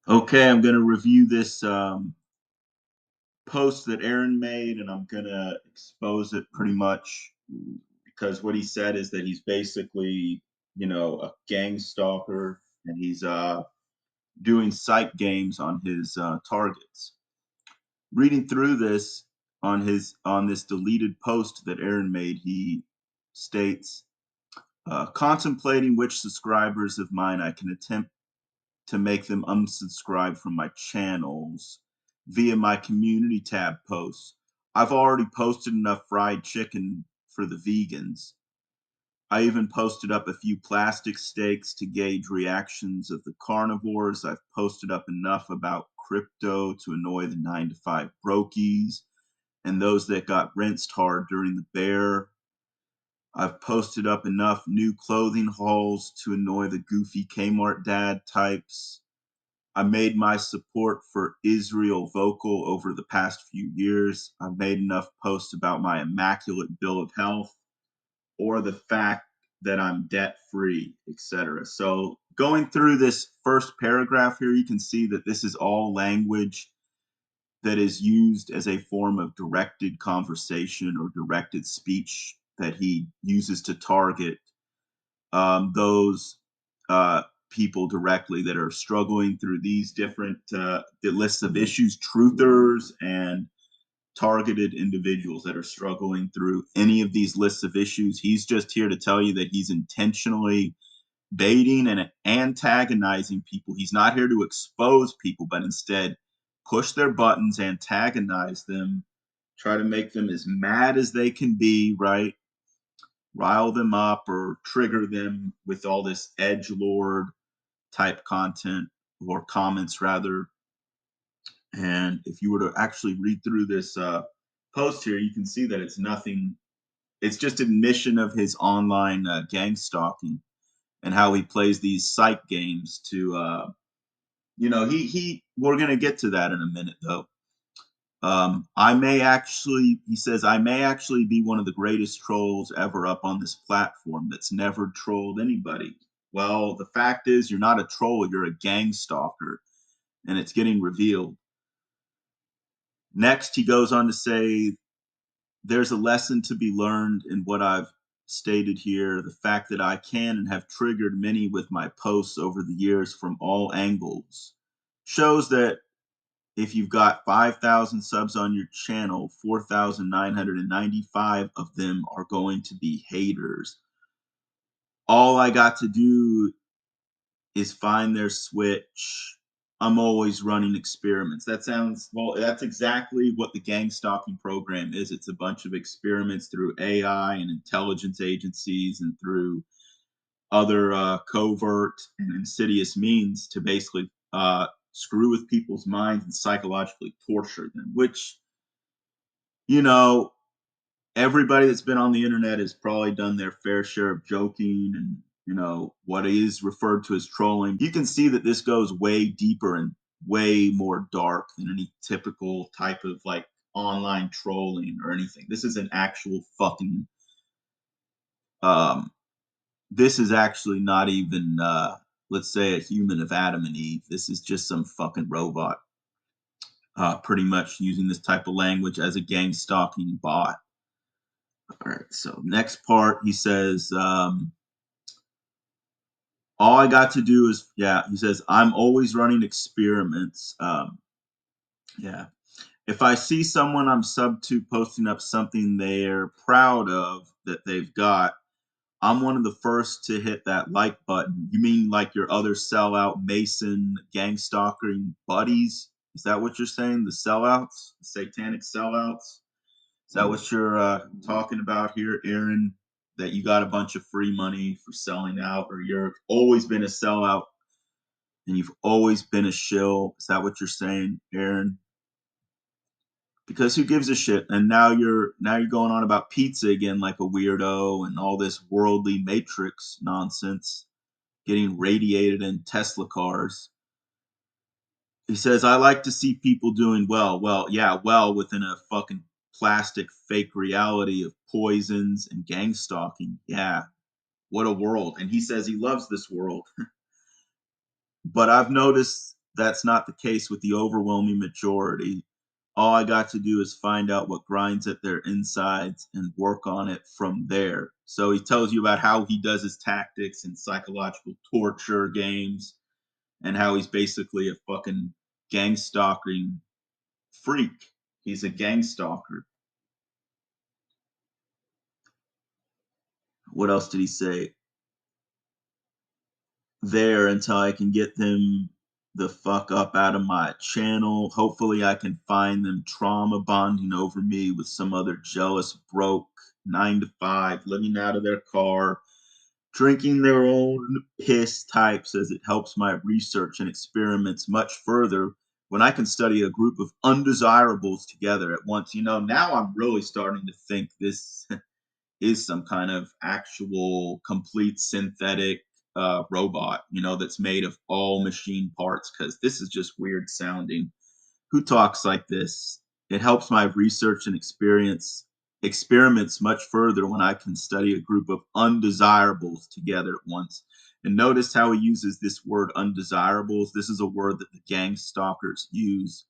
Okay, I'm going to review this post that Aaron made, and I'm going to expose it pretty much because what he said is that he's basically, a gang stalker, and he's doing psych games on his targets. Reading through this on this deleted post that Aaron made, he states, contemplating which subscribers of mine I can attempt to make them unsubscribe from my channels via my community tab posts. I've already posted enough fried chicken for the vegans. I even posted up a few plastic steaks to gauge reactions of the carnivores. I've posted up enough about crypto to annoy the 9 to 5 brokies and those that got rinsed hard during the bear. I've posted up enough new clothing hauls to annoy the goofy Kmart dad types. I made my support for Israel vocal over the past few years. I've made enough posts about my immaculate bill of health or the fact that I'm debt free, etc. So, going through this first paragraph here, you can see that this is all language that is used as a form of directed conversation or directed speech that he uses to target those people directly that are struggling through these different lists of issues, truthers and targeted individuals that are struggling through any of these lists of issues. He's just here to tell you that he's intentionally baiting and antagonizing people. He's not here to expose people, but instead push their buttons, antagonize them, try to make them as mad as they can be, right? Rile them up or trigger them with all this edge lord type content or comments rather. And if you were to actually read through this post here, you can see that it's nothing. It's just admission of his online gang stalking and how he plays these psych games to, We're gonna get to that in a minute though. He says, I may actually be one of the greatest trolls ever up on this platform that's never trolled anybody. Well, the fact is, you're not a troll, you're a gang stalker, and it's getting revealed. Next, he goes on to say, there's a lesson to be learned in what I've stated here. The fact that I can and have triggered many with my posts over the years from all angles shows that if you've got 5,000 subs on your channel, 4,995 of them are going to be haters. All I got to do is find their switch. I'm always running experiments. That's exactly what the gang stalking program is. It's a bunch of experiments through AI and intelligence agencies and through other covert and insidious means to basically screw with people's minds and psychologically torture them, which, you know, everybody that's been on the internet has probably done their fair share of joking and, what is referred to as trolling. You can see that this goes way deeper and way more dark than any typical type of like online trolling or anything. This is an actual fucking um this is actually not even let's say a human of Adam and Eve. This is just some fucking robot pretty much using this type of language as a gang stalking bot. All right, so next part, he says, all I got to do is, yeah, he says, I'm always running experiments. Yeah. If I see someone I'm sub to posting up something they're proud of that they've got, I'm one of the first to hit that like button. You mean like your other sellout Mason gang stalking buddies? Is that what you're saying? The sellouts, the satanic sellouts? Is that what you're talking about here, Aaron? That you got a bunch of free money for selling out, or you're always been a sellout and you've always been a shill? Is that what you're saying, Aaron? Because who gives a shit? And now you're going on about pizza again like a weirdo and all this worldly matrix nonsense getting radiated in Tesla cars. He says, I like to see people doing well. Well, yeah, well, within a fucking plastic fake reality of poisons and gang stalking. Yeah, what a world. And he says he loves this world. But I've noticed That's not the case with the overwhelming majority. All I got to do is find out what grinds at their insides and work on it from there. So he tells you about how he does his tactics and psychological torture games and how he's basically a fucking gang stalking freak. He's a gang stalker. What else did he say? There until I can get them the fuck up out of my channel. Hopefully, I can find them trauma bonding over me with some other jealous, broke 9 to 5, living out of their car, drinking their own piss types, as it helps my research and experiments much further when I can study a group of undesirables together at once. Now I'm really starting to think this is some kind of actual complete synthetic robot, that's made of all machine parts, because this is just weird sounding. Who talks like this? It helps my research and experiments much further when I can study a group of undesirables together at once. And notice how he uses this word undesirables. This is a word that the gang stalkers use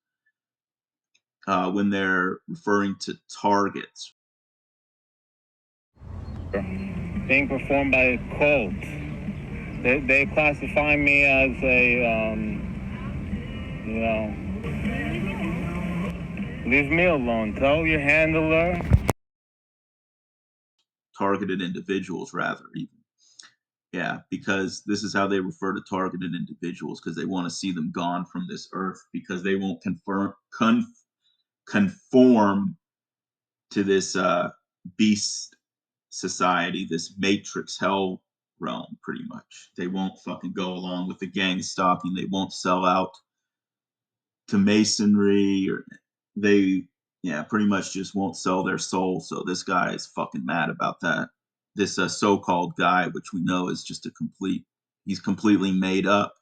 when they're referring to targets. Being performed by a cult. They classify me as leave me alone. Tell your handler. Targeted individuals, rather, even. Yeah, because this is how they refer to targeted individuals, because they want to see them gone from this earth, because they won't conform to this beast society, this matrix hell realm, pretty much. They won't fucking go along with the gang stalking. They won't sell out to masonry, or they, yeah, pretty much just won't sell their soul. So this guy is fucking mad about that. This so-called guy, which we know is just he's completely made up.